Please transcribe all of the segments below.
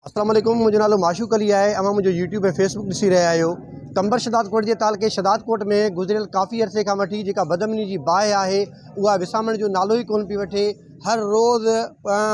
अस्सलाम वालेकुम। मुंहिंजो नालो माशूक अली आहे। अवां मुंहिंजो यूट्यूब ऐं फेसबुक ॾिसी रहिया आहियो। कंबर शदादकोट जे तालुके शदादकोट में गुज़िरियल काफ़ी अरसे खां वठी जेका बदअमनी जी बाहि आहे उहा विसामण जो नालो ई कोन पई वठे। हर रोज़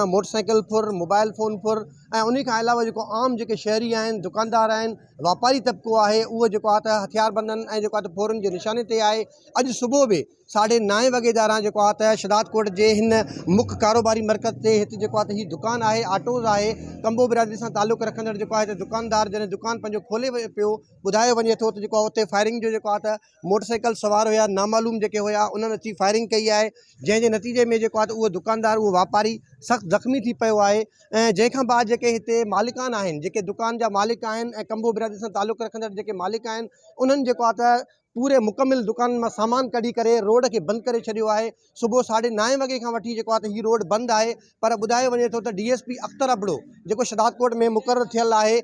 मोटरसाइकिल फुर, मोबाइल फ़ोन फुर ऐं उन खां अलावा जेको आम जेके शहरी आहिनि, दुकानदार आहिनि, वापारी तबिको आहे, उहो जेको आहे त हथियारबंदनि ऐं जेको आहे त फोरन जे निशाने ते आहे। अॼु सुबुह बि 9:30 वॻे दारां जेको आहे त शदादकोट जे हिन मुख्य कारोबारी मर्कज़ ते हिते जेको आहे त हीअ दुकान आहे, आटोज़ आहे। कंबो बिरादरी सां तालुक़ु रखंदड़ जेको आहे त दुकानदार जॾहिं दुकान पंहिंजो खोले पियो, ॿुधायो वञे थो त जेको आहे उते फायरिंग जो जेको आहे त मोटरसाइकिल सवार हुया, नामालूम जेके हुया, उन्हनि अची फायरिंग कई आहे, जंहिंजे नतीजे में जेको आहे त उहो दुकानदार, उहो वापारी सख़्तु ज़ख़्मी थी पियो आहे। ऐं जंहिंखां बाद जेके हिते मालिकान आहिनि, जेके दुकान जा मालिक आहिनि ऐं कंबो बिरादरी सां तालुक़ु रखंदड़ जेके मालिक आहिनि, उन्हनि जेको आहे त पूरे मुकमिल दुकान मां सामान कढी करे रोड खे बंदि करे छॾियो आहे। सुबुह 9:30 वॻे खां वठी जेको आहे त हीअ रोड बंदि आहे। पर ॿुधायो वञे थो त DSP अख्तर अबड़ो जेको शदादकोट में मुक़ररु थियल आहे,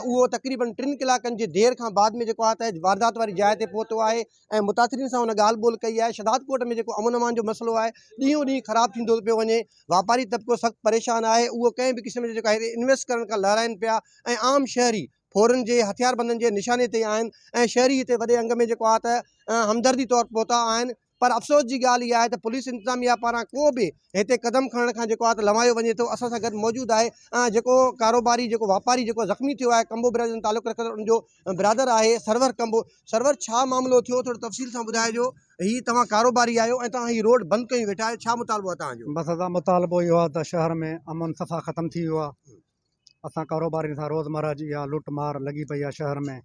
उहो तक़रीबन 3 कलाकनि जे देरि खां बाद में जेको आहे त वारदात वारी जाइ ते पहुतो आहे ऐं मुतासिरीन सां हुन ॻाल्हि ॿोल कई आहे। शदादकोट में जेको अमन अमान जो मसइलो आहे, ॾींहों ॾींहुं ख़राबु थींदो पियो वञे। वापारी तबिको सख़्तु परेशान आहे, उहो कंहिं बि क़िस्म जो जेका हिते इन्वेस्ट करण खां लहराइनि पिया ऐं आम शहरी फोरन जे हथियारबंदनि जे निशाने ते आहिनि ऐं शहरी हिते वॾे अंग में जेको आहे त हमदर्दी तौरु पहुता आहिनि। पर अफ़सोस जी ॻाल्हि इहा आहे त पुलिस इंतिज़ामिया पारां को बि हिते क़दम खणण खां जेको आहे त लवायो वञे थो। असां सां गॾु मौजूदु आहे जेको कारोबारी, जेको वापारी जेको ज़ख़्मी थियो आहे, कंबो बिरादरी सां तालुक़ु रखंदड़ उनजो ब्रादर आहे सरवर कंबो। सरवर, छा मामिलो थियो, थोरो तफ़सील सां ॿुधाइजो। हीअ तव्हां कारोबारी आहियो ऐं तव्हां हीअ रोड बंदि कयूं वेठा आहियो, छा मुतालबो आहे तव्हांजो? बस असां मुतालबो इहो आहे त शहर में अमन सफ़ा ख़तमु थी वियो आहे। असां कारोबारी सां रोज़मर्रा जी इहा लुट मार लॻी पई आहे शहर में।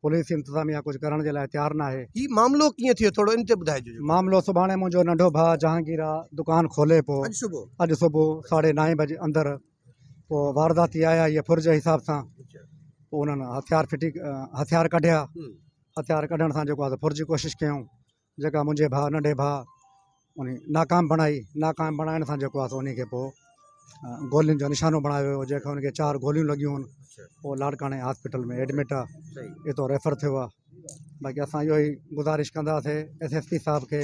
पुलिस इंतिज़ामिया कुझु करण जे लाइ तयारु न आहे। हीअ मामिलो कीअं थियो, थोरो इन ते ॿुधाइजो। मामिलो सुभाणे मुंहिंजो नंढो भाउ जहांगीर आहे, दुकानु खोले पियो अॼु सुबुह 9:30 बजे अंदरि। पोइ वारदाती आया इहे फुर जे हिसाब सां। पोइ उन्हनि हथियार कढिया। हथियार कढण सां जेको आहे त फुर जी कोशिशि कयूं, जेका मुंहिंजे नंढे भाउ उन नाकाम बणाइण सां जेको आहे त उन खे पोइ गोलियुनि जो निशानो बणायो वियो, जंहिंखे उनखे 4 गोलियूं लॻियूं आहिनि। पोइ लाड़काणे हॉस्पिटल में एडमिट आहे, हितो रेफर थियो आहे। बाक़ी असां इहो ई गुज़ारिश कंदासीं SSP साहिब खे,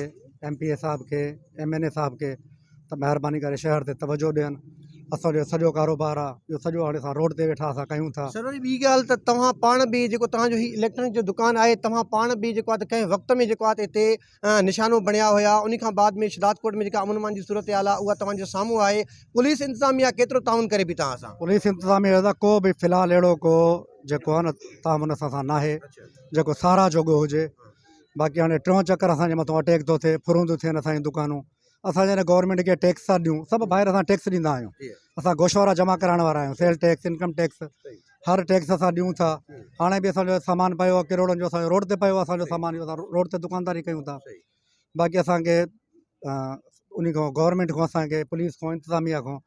MPA साहिब खे, MNA साहिब खे त महिरबानी करे शहर ते तवजो ॾियनि। असांजो सॼो कारोबार आहे, इहो सॼो हाणे असां रोड ते वेठा असां कयूं था। सर, वरी ॿी ॻाल्हि त तव्हां पाण बि जेको तव्हांजो हीउ इलेक्ट्रॉनिक जो दुकानु आहे, तव्हां पाण बि जेको आहे त कंहिं वक़्त में जेको आहे त हिते निशानो बणिया हुया। उन खां बाद में शदादकोट में जेका अमन अमान जी सूरत हाल आहे उहा तव्हांजे साम्हूं आहे। पुलिस इंतिज़ामिया केतिरो ताउन करे बि तव्हां सां? पुलिस इंतिज़ामिया जो को बि फ़िलहालु अहिड़ो को जेको आहे न ताउन असां सां नाहे जेको साराह जोॻो हुजे। बाक़ी हाणे 3 चकर असांजे मथां अटैक थो थिए, फुरूं थियूं थियनि असांजी दुकानूं। असां जॾहिं गवर्नमेंट खे टैक्स था ॾियूं, सभु ॿाहिरि असां टैक्स ॾींदा आहियूं। असां गोशवारा जमा कराइण वारा आहियूं, सेल टैक्स, इनकम टैक्स, हर टैक्स असां ॾियूं था। हाणे बि असांजो सामान पियो आहे किरोड़नि जो, असांजो रोड ते पियो आहे असांजो सामान, इहो असां रोड ते दुकानदारी कयूं था। बाक़ी असांखे उन खां गवर्नमेंट खां, असांखे पुलिस खां, इंतिज़ामिया खां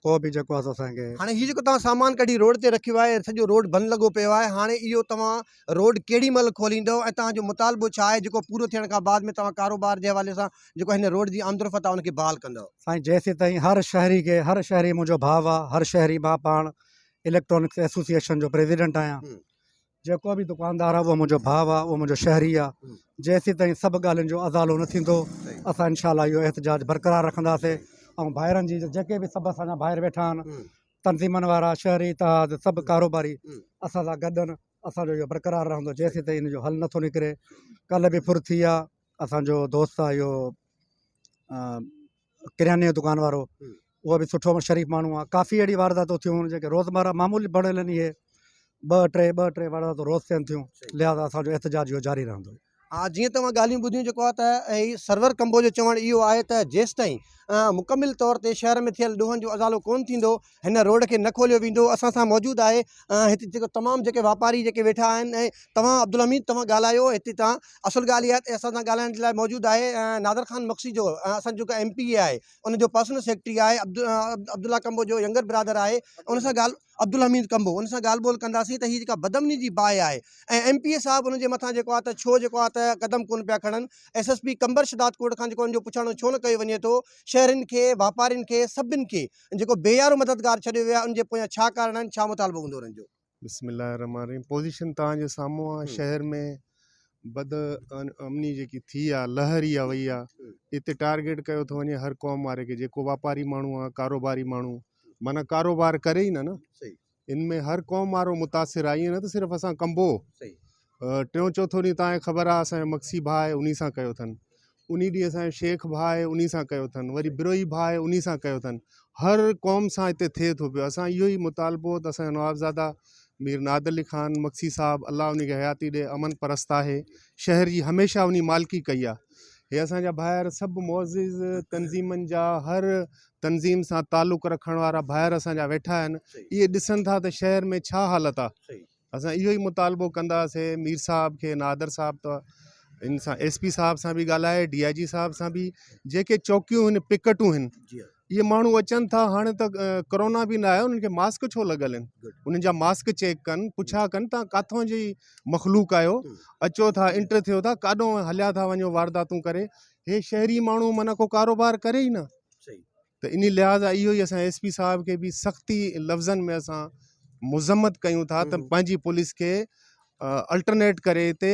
को बि जेको आहे असांखे। हाणे हीअ जेको तव्हां सामान कढी रोड ते रखियो आहे, सॼो रोड बंदि लॻो पियो आहे, हाणे इहो तव्हां रोड केॾी महिल खोलींदव ऐं तव्हांजो मुतालबो छा आहे जेको पूरो थियण खां बाद में तव्हां कारोबार जे हवाले सां जेको हिन रोड जी आमदरफ़त आहे उनखे बहाल कंदव? साईं, जेसीं ताईं हर शहरी मुंहिंजो भाउ आहे, हर शहरी, मां पाण इलेक्ट्रॉनिक्स एसोसिएशन जो प्रेसिडेंट आहियां। जेको बि दुकानदार आहे उहो मुंहिंजो भाउ आहे, उहो मुंहिंजो शहरी आहे। जेसीं ताईं सभु ॻाल्हियुनि जो अज़ालो न थींदो, असां इनशाला इहो एहतजाज बरक़रार रखंदासीं। ऐं ॿाहिरनि जी जेके बि सभु असांजा ॿाहिरि वेठा आहिनि, तनज़ीमनि वारा, शहरी इतिहाद, सभु कारोबारी असां सां गॾु आहिनि। असांजो इहो बरक़रार रहंदो जेसीं ताईं इन जो हल नथो निकिरे। कल्ह बि फुर थी आहे असांजो दोस्त आहे इहो किराने जो दुकान वारो, उहो बि सुठो शरीफ़ माण्हू आहे। काफ़ी अहिड़ी वारदातूं थियूं आहिनि जेके रोज़मर्रा मामूली बणियल आहिनि। इहे ॿ टे वारदातूं रोज़ थियनि थियूं, लिहाज़ा असांजो एहतजाज इहो जारी रहंदो। हा, जीअं तव्हां ॻाल्हियूं ॿुधियूं, जेको आहे त हीउ सरवर कंबो जो चवणु इहो आहे त जेसि ताईं मुकमिल तौर ते शहर में थियल ॾोहनि जो अज़ालो कोन थींदो, हिन रोड खे न खोलियो वेंदो। असां सां मौजूदु आहे हिते जेको तमामु जेके वापारी जेके वेठा आहिनि। ऐं तव्हां अब्दुल हमीद, तव्हां ॻाल्हायो हिते। तव्हां असुलु ॻाल्हि इहा आहे, असां सां ॻाल्हाइण जे लाइ मौजूदु आहे नादर ख़ान मक्सी जो, असांजो जेको MPA आहे उनजो पर्सनल सेक्रेटरी आहे, अब्दुल्ला कंबो जो यंगर ब्रादर आहे। उन सां अब्दुल हमीद कंबो, उन सां ॻाल्हि ॿोल कंदासीं त हीअ जेका बदअमनी जी बाहि आहे ऐं MPA साहिबु उनजे मथां जेको आहे त छो जेको आहे त क़दम कोन पिया खणनि। SSP कंबर शदादकोट खां जेको उनजो पुछाणो छो न कयो वञे थो? शहरनि खे, वापारियुनि खे, सभिनि खे जेको बेयारो मददगार छॾियो वियो आहे, उनजे पोयां छा कारण आहिनि, छा मुतालबो हूंदो उन्हनि जो? बिस्मिल्लाहिर्रहमानिर्रहीम। पोज़ीशन तव्हांजे साम्हूं आहे। शहर में बदअमनी जेकी थी आहे, लहर इहा वई आहे। हिते टारगेट कयो थो वञे हर क़ौम वारे खे, जेको वापारी माण्हू आहे, कारोबारी माण्हू, माना कारोबार करे ई न इनमें हर क़ौम वारो मुतासिर आहे, ईअं न त सिर्फ़ु असां कंबो सही टियों चौथों ॾींहुं तव्हांखे ख़बर आहे असांजो मक्सी भाउ आहे उन सां कयो अथनि, उन ॾींहुं असांजो शेख भाउ आहे उन सां कयो अथनि, वरी बिरोही भाउ आहे उन सां कयो अथनि, हर क़ौम सां हिते थिए थो पियो। असां इहो ई मुतालबो त असांजो नवाबज़ादा मीर नादिर अली ख़ान मक्सी साहब अल्लाह उन खे हयाती ॾे, अमन परस्त आहे, शहर जी हमेशह उन मालिकी कई आहे। हे असांजा ॿाहिरि सभु मुअज़्ज़िज़ तंज़ीमनि जा हर तंज़ीम सां तालुक़ रखण वारा ॿाहिरि असांजा वेठा आहिनि, इहे ॾिसनि था त शहर में छा हालत आहे। असां इहो ई मुतालबो कंदासीं मीर साहब खे, नादिर साहब त इन सां SP साहब सां बि ॻाल्हाए, DIG साहब सां बि, जेके चौकियूं आहिनि पिकटूं आहिनि, इहे माण्हू अचनि था, हाणे त कोरोना बि न आहे, उन्हनि खे मास्क छो लॻल आहिनि, उन्हनि जा मास्क चेक कनि, पुछा कनि तव्हां काथों जी मखलूक आहियो, अचो था इंटर थियो था, काॾों हलिया था वञो वारदातूं करे। हे शहरी माण्हू माना को कारोबार करे ई न, त इन लिहाज़ा इहो ई असां SP साहब खे बि सख़्ती लफ़्ज़नि में असां मुज़म्मत कयूं था त पंहिंजी पुलिस खे अल्टरनेट करे हिते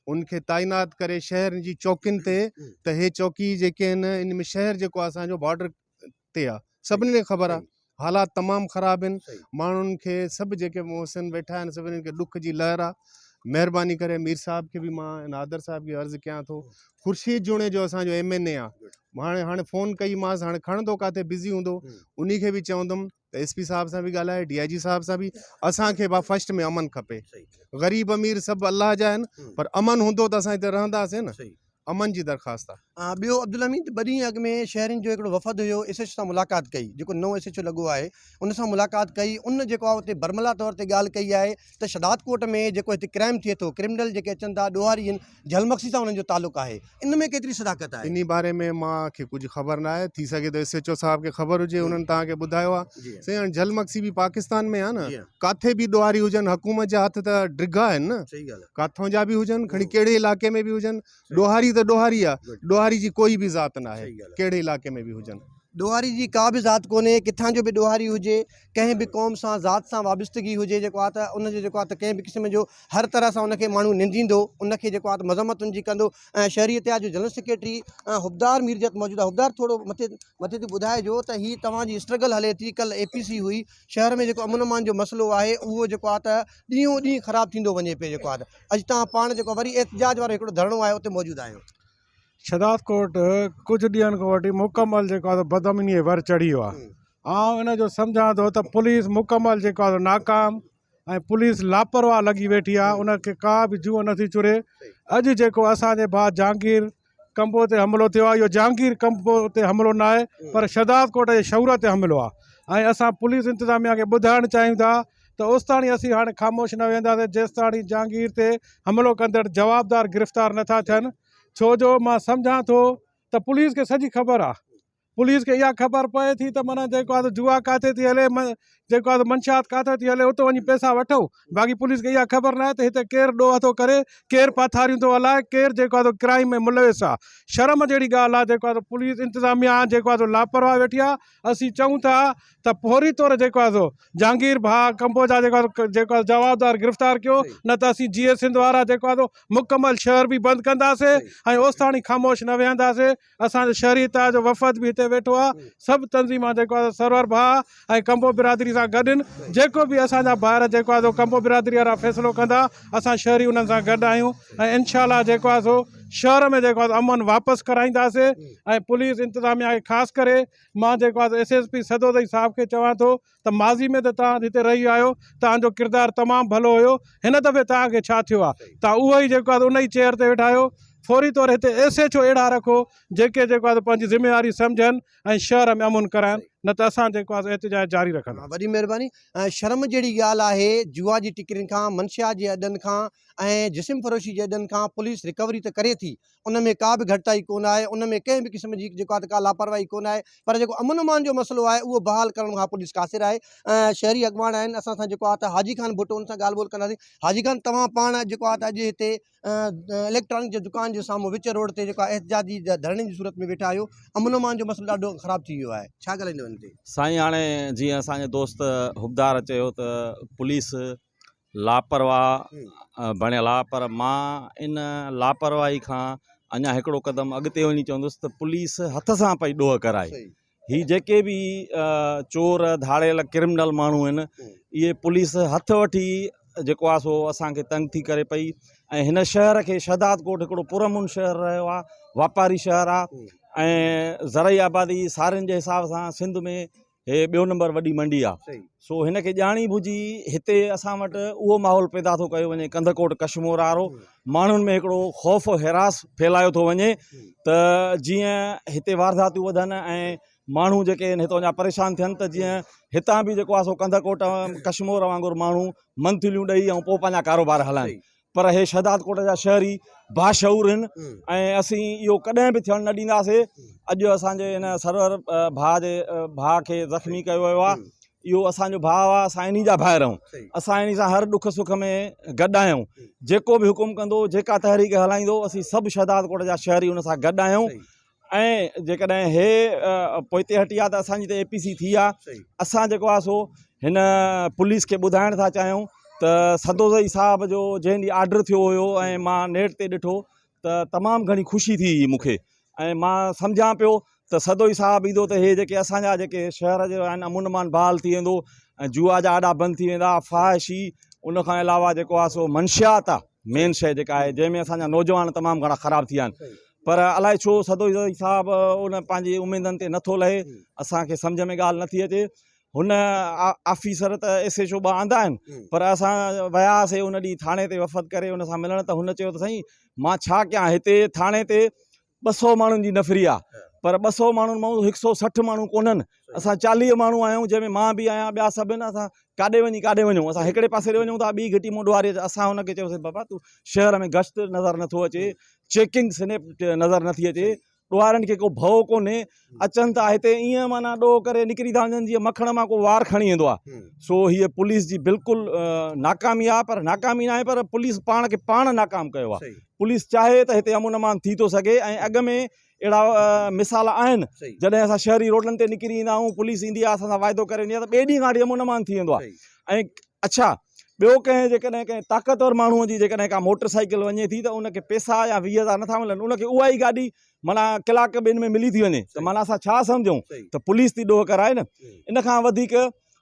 उनखे तैनात करे शहर जी चौकियुनि ते, त हे चौकी जेके आहिनि इन में शहर जेको आहे असांजो बॉर्डर ते आहे, सभिनी खे ख़बर आहे हालात तमामु ख़राबु आहिनि, माण्हुनि खे सभु जेके मोहसिन वेठा आहिनि सभिनीनि खे ॾुख जी लहर आहे। महिरबानी करे मीर साहब खे बि मां नादिर साहब खे अर्ज़ु कयां थो, ख़ुर्शीद जुणे जो असांजो MNA आहे, हाणे फ़ोन कईमांसि, हाणे खणंदो काथे बिज़ी हूंदो, उन खे बि चवंदुमि त SP साहब सां बि ॻाल्हाए, DIG साहब सां बि, असांखे फस्ट में अमन खपे, ग़रीब अमीर सभु अल्लाह जा आहिनि, पर अमन हूंदो त असां हिते रहंदासीं न, अमन जी दरख़्वास्त आहे। ॿियो अब्दुल हमीद, ॿ ॾींहं अॻु में शहरनि जो हिकिड़ो वफ़द हुयो, SHO सां मुलाक़ात कई, जेको नओं SHO लॻो आहे उन सां मुलाक़ात कई, उन जेको आहे उते बरमला तौर ते ॻाल्हि कई आहे त शदात कोट में जेको हिते क्राइम थिए थो, क्रिमिनल जेके अचनि था ॾोहारी आहिनि, झलमक्सी सां उन्हनि जो तालुक़ु आहे, इन में केतिरी सदाकत आहे? इन बारे में मूंखे कुझु ख़बर न आहे, थी सघे त SHO साहब खे ख़बर हुजे, उन्हनि तव्हांखे ॿुधायो आहे। साईं हाणे झलमक्सी बि पाकिस्तान में आहे न, काथे बि ॾोहारी हुजनि, हुकूमत जा हथ त डिघा आहिनि न, काथों जा बि हुजनि, खणी कहिड़े इलाइक़े में बि हुजनि, ॾोहारी त ॾोहारी आहे, ॾोहारी जी कोई बि ज़ात न आहे, कहिड़े इलाइक़े में बि हुजनि। ॾोहारी जी का बि ज़ात कोन्हे, किथां जो बि ॾोहारी हुजे, कंहिं बि क़ौम सां ज़ात सां वाबस्तगी हुजे जेको आहे त उनजो जेको आहे त कंहिं बि क़िस्म जो हर तरह सां उनखे माण्हू निंदींदो, उनखे जेको आहे त मज़म्मत उनजी कंदो। ऐं शहरी इतिहाद जो जनरल सेक्रेटरी हुबदार मीरजत मौजूदु आहे। हुबदार, थोरो मथे ते ॿुधाइजो त हीअ तव्हांजी स्ट्रगल हले थी, कल्ह APC हुई, शहर में जेको अमन अमान जो मसइलो आहे उहो जेको आहे त ॾींहों ॾींहुं ख़राबु थींदो वञे पियो, जेको आहे त अॼु तव्हां पाण जेको वरी एहतजाज वारो हिकिड़ो धरणो आहे उते मौजूदु आहियो। शदात कोट कुछ ॾींहंनि खां वठी मुकमल जेको आहे बदअमनी वर चढ़ी वियो आहे। आउं इन जो सम्झां थो त पुलिस मुकमल जेको आहे नाकाम ऐं पुलिस लापरवाह लॻी वेठी आहे, उनखे का बि जूअ नथी चुरे। अॼु जेको असांजे भाउ जहांगीर कंबो ते हमिलो थियो आहे, इहो जहांगीर कंबो ते हमिलो न आहे पर शदात कोट जे शऊर ते हमिलो आहे। ऐं असां पुलिस इंतिज़ामिया खे ॿुधाइणु चाहियूं था त ओसिताणी असीं हाणे ख़ामोश न वेंदासीं जेसिताणी जहांगीर ते हमिलो कंदड़ जवाबदार गिरफ़्तार नथा थियनि। छो जो मां सम्झां थो त पुलिस खे सॼी ख़बर आहे, पुलिस खे इहा ख़बर पए थी त माना जेको आहे त जुआ किथे थी हले, जेको आहे त मंशात किथे थी हले, उते वञी पैसा वठूं। बाक़ी पुलिस खे इहा ख़बर न आहे त हिते केरु ॾोह थो करे, केरु पाथारियूं थो हलाए, केरु जेको आहे त क्राइम में मुलविस आहे। शर्म जहिड़ी ॻाल्हि आहे जेको आहे त पुलिस इंतिज़ामिया जेको आहे त लापरवाह वेठी आहे। असीं चऊं था त फौरी तौर जेको आहे सो जहांगीर भाउ कंबो जा जेको आहे जवाबदार गिरफ़्तार कयो, न त असीं GS सिंध वारा जेको आहे मुकमल शहर बि बंदि कंदासीं ऐं ओसिताणी ख़ामोश न वेहंदासीं। असांजो शहरी इतिहाद जो वफ़द बि हिते वेठो आहे, सभु तंज़ीमां जेको आहे सरवर भाउ ऐं कंबो बिरादरी सां गॾु आहिनि। जेको बि असांजा ॿाहिरि जेको आहे कंबो बिरादरी वारा फ़ैसिलो कंदा, असां शहरी उन्हनि सां गॾु आहियूं ऐं इंशाअल्लाह जेको आहे सो शहर में जेको आहे अमन वापसि कराईंदासीं। ऐं पुलिस इंतिज़ामिया खे ख़ासि करे मां जेको आहे SSP सदोदई साहब खे चवां थो त माज़ी में त तव्हां हिते रही आहियो, तव्हांजो किरदारु तमामु भलो हुयो, हिन दफ़े तव्हांखे छा थियो आहे, तव्हां उहो ई जेको आहे उन ई चेयर ते वेठा आहियो। फौरी तौर हिते SHO अहिड़ा रखो जेके जेको आहे पंहिंजी ज़िम्मेवारी सम्झनि ऐं शहर में अमुन कराइनि, न त असां जेको आहे एहतिजाज जारी रखंदा। वॾी महिरबानी। शर्म जहिड़ी ॻाल्हि आहे, जुआ जी टिकरियुनि खां, मंशिया जे अॾनि खां ऐं जिस्म फरोशी जे अॾनि खां पुलिस रिकवरी त करे थी, उन में का बि घटिताई कोन आहे, उन में कंहिं बि क़िस्म जी जेको आहे त का लापरवाही कोन आहे, पर जेको अमन अमान जो मसइलो आहे उहो बहाल करण खां पुलिस कासिर आहे। शहरी अॻवान आहिनि, असां सां जेको आहे त हाजी ख़ान भुट्टो, उन सां ॻाल्हि ॿोल कंदासीं। हाजी ख़ान, तव्हां पाण जेको आहे त अॼु हिते इलेक्ट्रॉनिक जे दुकान जे साम्हूं विच रोड ते जेको आहे एहतजाजी धरणे जी सूरत में वेठा आहियो, अमन अमान जो मसइलो ॾाढो ख़राबु थी वियो आहे, छा ॻाल्हाईंदो हिन ते? साईं, हाणे जीअं असांजे दोस्त हुबदार चयो त पुलिस लापरवाह बणियल आहे, पर मां इन लापरवाही खां अञा हिकिड़ो क़दम अॻिते वञी चवंदुसि त पुलिस हथ सां पई ॾोह कराए। ही जेके भी चोर धाड़ियल क्रिमिनल माण्हू आहिनि इहे पुलिस हथ वठी जेको आहे सो असांखे तंग थी करे पई। ऐं हिन शहर खे शहदाद कोट हिकिड़ो पुरअमन शहर रहियो आहे, वापारी शहर आहे ऐं ज़रई आबादी सारियुनि जे हिसाब सां सिंध में हे ॿियो नंबर वॾी मंडी आहे। सो हिन खे ॼाणी बुझी हिते असां वटि उहो माहौल पैदा थो कयो वञे कंदकोट कशमोर वारो, माण्हुनि में हिकिड़ो ख़ौफ़ हिरास फैलायो थो वञे त जीअं हिते वारदातियूं वधनि ऐं माण्हू जेके आहिनि हितां जा परेशान थियनि त जीअं हितां बि जेको आहे सो कंदकोट कशमोर वांगुरु माण्हू मंथलियूं ॾेई ऐं पोइ पंहिंजा कारोबार हलाइनि। पर हे शहदाद कोट जा शहरी बाशऊर आहिनि ऐं असीं इहो कॾहिं बि थियणु न ॾींदासीं। अॼु असांजे हिन सरवर भाउ खे ज़ख़्मी कयो वियो आहे, इहो असांजो भाउ आहे, असां इन्ही जा भाइर आहियूं, असां इन सां हर दुख सुख में गॾु आहियूं। जेको बि हुकुम कंदो, जेका तहरीक हलाईंदो, असीं सभु शहदाद कोट जा शहरी उन सां गॾु आहियूं। ऐं जेकॾहिं हे पोइते हटी आहे त असांजी त APC थी आहे। असां जेको आहे सो हिन पुलिस खे ॿुधाइण था चाहियूं त सदोज़ई साहब जो जंहिं ॾींहुं आर्डर थियो हुयो ऐं मां नेट ते ॾिठो त तमामु घणी ख़ुशी थी मूंखे, ऐं मां सम्झां पियो त सदोई साहब ईंदो त हे जेके असांजा जेके शहर जो आहिनि अमुन अमान बहाल थी वेंदो ऐं जुआ जा आॾा बंदि थी वेंदा, फ़ाहिशी, उन खां अलावा जेको आहे सो मंशियात आहे मेन शइ जेका आहे जंहिंमें असांजा नौजवान तमामु घणा ख़राबु थी विया आहिनि। पर अलाए छो सदोई साहब उन पंहिंजी उमेदनि ते नथो लहे, असांखे सम्झ में ॻाल्हि नथी अचे। हुन ऑफिसर त SHO 2 आंदा आहिनि, पर असां वियासीं उन ॾींहुं थाणे ते वफ़द करे उन सां मिलण, त हुन चयो त साईं मां छा कयां, हिते थाणे ते 200 माण्हुनि जी नफ़री आहे, पर 200 माण्हुनि मां 160 माण्हू कोन्हनि, असां 40 माण्हू आहियूं जंहिंमें मां बि आहियां, ॿिया सभु आहिनि। असां काॾे वञूं, असां हिकिड़े पासे ॾे वञूं था, ॿी घिटी मुंड वारी असां हुनखे चयोसीं बाबा तूं शहर में गश्त नज़र नथो अचे, चेकिंग स्नैप नज़र नथी अचे, ॾुआरनि खे को भउ कोन्हे, अचनि था हिते ईअं माना ॾोह करे निकिरी था वञनि जीअं मखण मां को वार खणी वेंदो आहे। सो हीअ पुलिस जी बिल्कुलु नाकामी आहे, पर नाकामी न आहे, पर पुलिस पाण खे पाण नाकाम कयो आहे। पुलिस चाहे त हिते अमुन अमान थी थो सघे, ऐं अॻ में अहिड़ा मिसाल आहिनि जॾहिं असां शहरी रोडनि ते निकिरी ईंदा आहियूं, पुलिस ईंदी आहे, असां सां वाइदो करे वेंदी आहे, त ॿिए ॾींहुं खां वठी अमुन अमान थी वेंदो आहे। ऐं अच्छा ॿियो कंहिं जेकॾहिं कंहिं ताक़तवर माण्हूअ जी जेकॾहिं का मोटरसाइकिल वञे थी त उनखे पैसा या 20,000 नथा मिलनि, उनखे उहा ई गाॾी माना कलाक ॿिनि में मिली थी वञे, त माना असां छा सम्झूं त पुलिस थी ॾोह कराए न। इन खां वधीक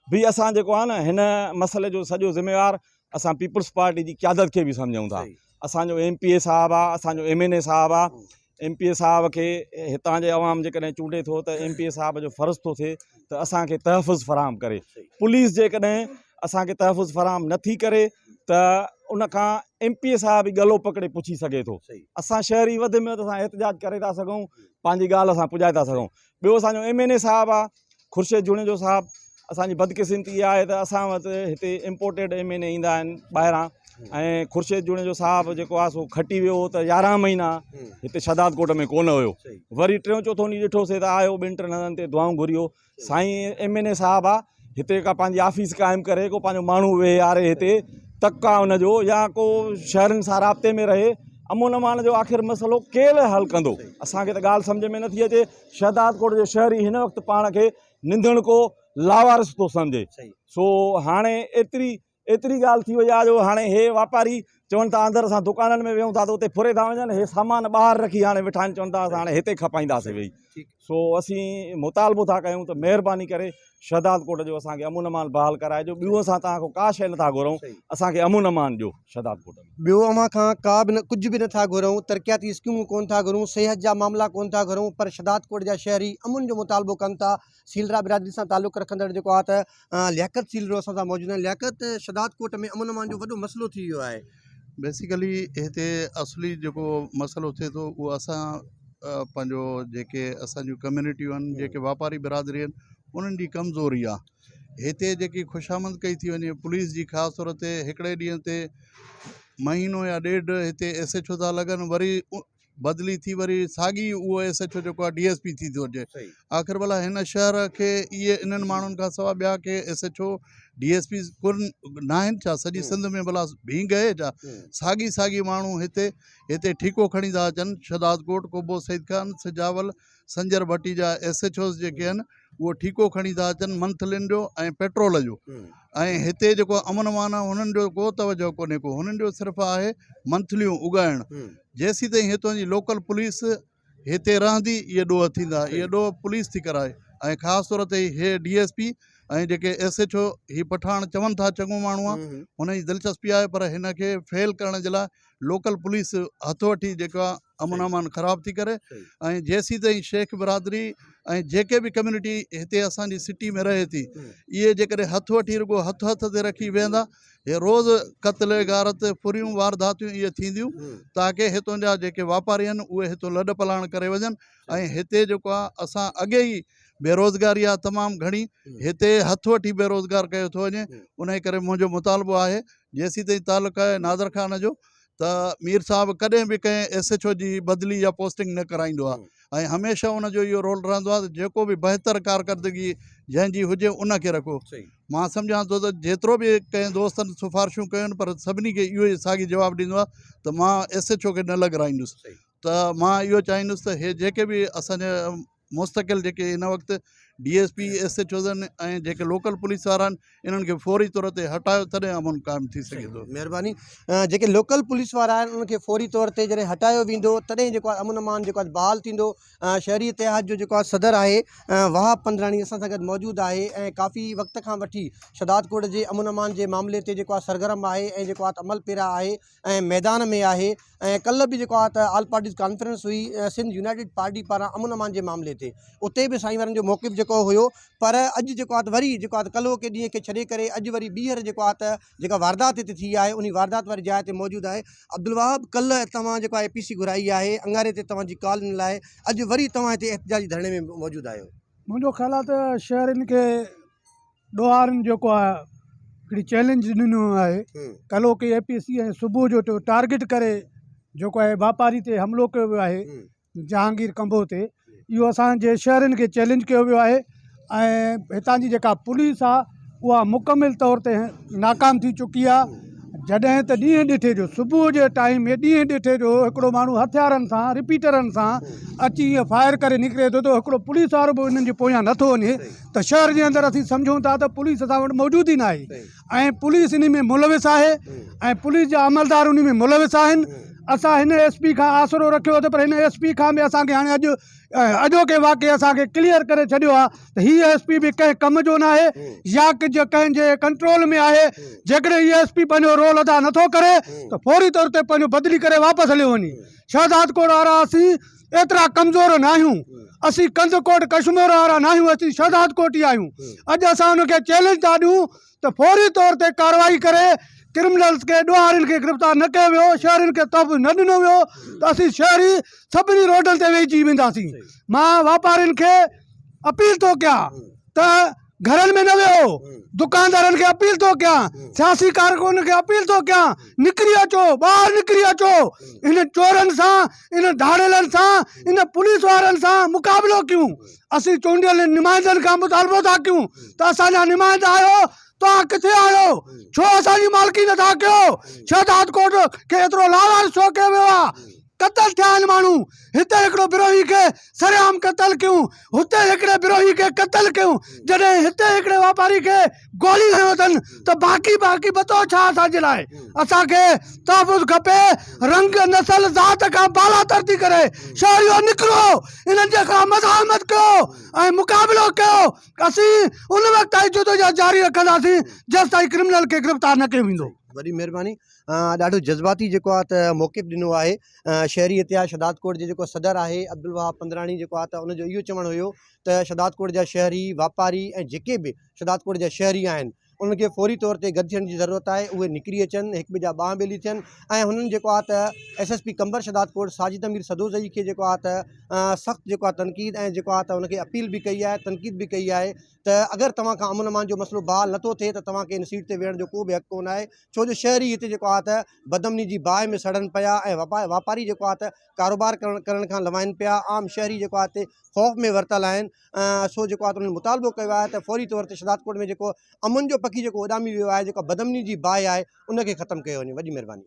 बि असां जेको आहे न हिन मसइले जो सॼो ज़िम्मेवार असां पीपल्स पार्टी जी क़यादत खे बि सम्झूं था। असांजो MPA साहब आहे, असांजो MNA साहब आहे। MPA साहब खे हितां जे अवाम जेकॾहिं चूंडे थो त MPA साहब जो फ़र्ज़ु थो थिए त असांखे तहफ़ुज़ फ़राहम करे। पुलिस जेकॾहिं असांखे तहफ़ुज़ फ़राहम नथी करे त उनखां MPA साहब ई गलो पकड़े पुछी सघे थो। असां शहरी वधि में वधि असां एहतिजाज करे था सघूं, पंहिंजी ॻाल्हि असां पुॼाए था सघूं। ॿियो असांजो MNA साहब आहे, खुर्शीद जुणेजो साहब। असांजी बदकिस्मती इहा आहे त असां वटि हिते इम्पोर्टेड MNA ईंदा आहिनि ॿाहिरां, ऐं खुर्शीद जुणेजो साहब जेको आहे सो खटी वियो त 11 महीना हिते शहदाद कोट में कोन हुयो। वरी टियों चौथों ॾींहुं ॾिठोसीं त आयो, 2-3 हंधनि ते दुआऊं घुरियो। साईं MNA साहब आहे, हिते का पंहिंजी ऑफिस क़ाइमु करे, को पंहिंजो माण्हू वेहारे हिते तक आहे हुनजो, या को शहरनि सां राब्ते में रहे। अमुन अमान जो आख़िर मसइलो केरु हल कंदो, असांखे त ॻाल्हि सम्झ में नथी अचे। शहदाद कोट जो शहरी हिन वक़्तु पाण खे निंदण को लावारिस थो सम्झे। सो हाणे एतिरी ॻाल्हि थी वई आहे जो हाणे हे वापारी चवनि था अंदरि असां दुकाननि में वेहूं था त उते फुरे था वञनि, हे सामान ॿाहिरि रखी हाणे वेठा आहिनि, चवनि था असां हाणे हिते खपाईंदासीं वेही। सो असीं मुतालबो था कयूं त महिरबानी करे शहदाद कोट जो असांखे अमुन अमान बहाल कराइजो। ॿियो असां तव्हांखां का शइ नथा घुरूं, असांखे अमुन अमान ॾियो शहदाद कोट में। ॿियो अव्हां खां का बि कुझु बि नथा घुरूं, तरक़ियाती स्कीमूं कोन था घुरूं, सिहत जा मामला कोन था घुरूं, पर शहदाद कोट जा शहरी अमुन जो मुतालबो कनि था। सीलरा बिरादरी सां तालुक़ु रखंदड़ जेको आहे त लियाकत सीलरो असां सां मौजूदु आहिनि। लियाकत, शहदाद कोट में अमुन अमान जो वॾो मसइलो थी वियो आहे। बेसिकली हिते असली जेको मसइलो थिए थो उहो असां पंहिंजो जेके असांजूं कम्यूनिटियूं आहिनि, जेके वापारी बिरादरी आहिनि, उन्हनि जी कमज़ोरी आहे। हिते जेकी ख़ुशामद कई थी वञे पुलिस जी, ख़ासि तौर ते हिकिड़े ॾींहं ते महीनो या ॾेढ हिते SHO था लॻनि, वरी बदिली थी वरी साॻी उहो SHO जेको आहे DSP थी थो अचे। आख़िर भला हिन शहर खे इहे इन्हनि माण्हुनि खां सवाइ ॿिया के SHO DSP कोन न आहिनि छा? सॼी सिंध में भला भी गए छा? साॻी माण्हू हिते ठीको खणी था अचनि। शहदाद कोट, कोबो सईद खान, सिजावल, संजर भट्टी जा SHOs जेके आहिनि उहो ठीको खणी था अचनि मंथलियुनि जो ऐं पेट्रोल जो। ऐं हिते जेको अमन अमान आहे हुननि जो को तवजो कोन्हे को, हुननि जो सिर्फ़ु आहे मंथलियूं उगाइणु। जेसीं ताईं हितां जी लोकल पुलिस हिते रहंदी इहे ॾोह थींदा, इहे ॾोह पुलिस थी कराए। ऐं ख़ासि तौर ते हे DSP ऐं जेके SHO ही पठाण चवनि था चङो माण्हू आहे, हुन जी दिलचस्पी आहे, पर हिन खे फेल करण जे लाइ लोकल पुलिस हथो वठी जेको आहे अमन अमान ख़राब थी करे। ऐं जेसीं ताईं शेख बिरादरी ऐं जेके बि कम्यूनिटी हिते असांजी सिटी में रहे थी, इहे जेकॾहिं हथु वठी रुॻो हथ ते रखी वेहंदा, हे रोज़ क़त्ल गारत फुरियूं वारदातियूं इहे थींदियूं, ताकी हितां जा जेके वापारी आहिनि उहे हितां लॾ पलाण करे वञनि। ऐं हिते जेको आहे असां अॻे ई बेरोज़गारी आहे तमामु घणी, हिते हथु वठी बेरोज़गार कयो थो वञे। उन करे मुंहिंजो मुतालबो आहे जेसीं ताईं तालुक़ु आहे नादर ख़ान जो, त मीर साहब कॾहिं बि कंहिं SHO जी बदिली या पोस्टिंग न कराईंदो आहे, ऐं हमेशह उनजो इहो रोल रहंदो आहे त जेको बि बहितर कारकर्दगी जंहिंजी हुजे उनखे रखो। मां सम्झां थो त जेतिरो बि कंहिं दोस्तनि सिफ़ारिशूं कयूं आहिनि, पर सभिनी खे इहो ई साॻी जवाबु ॾींदो आहे त मां SHO खे न लॻाराईंदुसि। त मां इहो चाहींदुसि त हे जेके बि असांजा मुस्तक़िल जेके हिन वक़्तु DSP SHOs आहिनि ऐं जेके लोकल पुलिस वारा आहिनि, इन्हनि खे फौरी तौर ते हटायो, तॾहिं अमन क़ाइमु थी सघे थो। महिरबानी। जेके लोकल पुलिस वारा आहिनि उनखे फौरी तौर ते जॾहिं हटायो वेंदो, तॾहिं जेको आहे अमन अमान जेको आहे बहाल थींदो। शहरी इतिहाद जो जेको आहे सदर आहे वहाब पंद्राणी असां सां गॾु मौजूदु आहे, ऐं काफ़ी वक़्त खां वठी शहदाद कोट जे अमन अमान जे मामले ते जेको आहे सरगर्म आहे, ऐं जेको आहे अमल पेरा आहे ऐं मैदान में आहे। ऐं कल्ह बि जेको आहे त ऑल पार्टीज़ कॉन्फ्रेंस हुई सिंध यूनाइटेड पार्टी पारां अमन अमान जे मामले ते, उते बि साईं वारनि जो मौक़िफ़ जेको हुयो। पर अॼु जेको आहे त वरी जेको आहे त कल्ह के ॾींहं खे छॾे करे अॼु वरी ॿीहर जेको आहे त जेका वारदात हिते थी आहे उन वारदात वारी जाइ ते मौजूदु आहे। अब्दुल वहाब, कल्ह तव्हां जेको आहे APC घुराई आहे, अंगारे ते तव्हांजी कॉल ॾिनल आहे, अॼु वरी तव्हां हिते एहतिजाजी धरणे में मौजूदु आहियो। मुंहिंजो ख़्यालु आहे त शहरनि खे ॾोहारनि जेको आहे हिकिड़ी चैलेंज ॾिनो आहे, कल्ह के APC ऐं सुबुह जो टारगेट करे जेको आहे वापारी ते हमिलो कयो वियो आहे जहांगीर कंबो ते। इहो असांजे शहरनि खे चैलेंज कयो वियो आहे, ऐं हितां जी जेका पुलिस आहे उहा मुकमिल तौर ते नाकाम थी चुकी आहे। जॾहिं त ॾींहं ॾिठे जो सुबुह जे टाइम में ॾींहं ॾिठे जो हिकिड़ो माण्हू हथियारनि सां रिपीटरनि सां अची ईअं फायर करे निकिरे थो, त हिकिड़ो पुलिस वारो बि उन्हनि जे पोयां नथो वञे, त शहर जे अंदरि असीं सम्झूं था त पुलिस असां वटि मौजूदु ई न आहे, ऐं पुलिस इन में मुलविस आहे, ऐं पुलिस जा अमलदार उन में मुलविस आहिनि। असां हिन SP खां आसिरो रखियो त, पर हिन SP खां बि असांखे हाणे अॼोके वाक़े असांखे क्लियर करे छॾियो आहे त हीअ SP बि कंहिं कम जो न आहे, या कंहिंजे कंट्रोल में आहे। जेकॾहिं हीअ SP पंहिंजो रोल अदा नथो करे त फौरी तौर ते पंहिंजो बदिली करे वापसि हलियो वञे। शहदाद कोट वारा असीं एतिरा कमज़ोर न आहियूं, असीं कंद कोट कश्मीर वारा न आहियूं, असीं शहदाद कोट ई आहियूं। अॼु असां हुनखे चैलेंज था ॾियूं त फौरी तौर ते कार्रवाई करे क्रिमिनल्स खे ॾोहारियुनि खे गिरफ़्तार न कयो वियो, शहरनि खे तहफ़ुज़ न ॾिनो वियो, त असीं शहरी सभिनी रोडनि ते वेही वेंदासीं। मां वापारियुनि खे अपील थो कयां त घरनि में न वेहो, दुकानदारनि खे अपील थो कयां, सियासी कारकुननि खे अपील थो कयां, निकिरी अचो, ॿाहिरि निकिरी अचो, इन चोरनि सां, इन धाड़ेलनि सां, इन पुलिस वारनि सां मुक़ाबिलो कयूं। असीं चूंडियल नुमाइंदनि खां मुतालबो था कयूं त असांजा नुमाइंदा आहियो, तव्हां किथे आहियो, छो असांजी मालिकी नथा कयो? शहदाद कोट खे एतिरो लावार छो कयो वियो आहे? क़तल थिया आहिनि माण्हू, हिते हिकिड़ो बिरोही खे सरेआम क़तल कयूं, हुते हिकिड़े बिरोही खे क़तल कयूं, जॾहिं हिते हिकिड़े वापारी खे गोली हयो अथनि त बाक़ी बतो छा असांजे लाइ? असांखे तहफ़ुज़ खपे, रंग नसल ज़ात खां बालातर थी करे शहरियो निकिरो, इन्हनि जे खां मज़ाहमत कयो ऐं मुक़ाबिलो कयो। असीं उन वक़्त ताईं जदोजहद जारी रखंदासीं जेसि ताईं क्रिमिनल खे गिरफ़्तार न कयो वेंदो। वॾी महिरबानी। ॾाढो जज़्बाती जेको आहे त मौक़िफ़ ॾिनो आहे। शहरी इतिहाद शहदाद कोट जे जेको सदर आहे अब्दुल वहाब पंद्राणी जेको आहे त उनजो इहो चवणु हुयो त शहदाद कोट जा शहरी वापारी ऐं जेके बि शहदाद कोट जा शहरी आहिनि उनखे फौरी तौर ते गॾु थियण जी ज़रूरत आहे, उहे निकिरी अचनि, हिक ॿिए जा ॿांह ॿेली थियनि। ऐं हुननि जेको आहे त SSP कंबर शहदाद कोट साजिद अमीर सदोज़ई खे जेको आहे त सख़्तु जेको आहे तनक़ीद ऐं जेको आहे त उनखे अपील बि कई आहे, तनक़ीद बि कई आहे त अगरि तव्हां खां अमन अमान जो मसइलो बहाल नथो थिए त तव्हांखे इन सीट ते वेहण जो को बि हक़ कोन आहे, छो जो शहरी हिते जेको आहे त बदमनी जी बाहि में सड़नि पिया ऐं वापारी जेको आहे त कारोबार करण खां लवाइनि पिया। आम शहरी जेको आहे हिते ख़ौफ़ में वरितल आहिनि। सो जेको आहे त उन्हनि मुतालबो कयो आहे त फौरी तौर ते शहदाद कोट में जेको अमन जो पखी जेको उॾामी वियो आहे, जेको बदमनी जी बाहि आहे, उनखे ख़तमु कयो वञे। वॾी महिरबानी।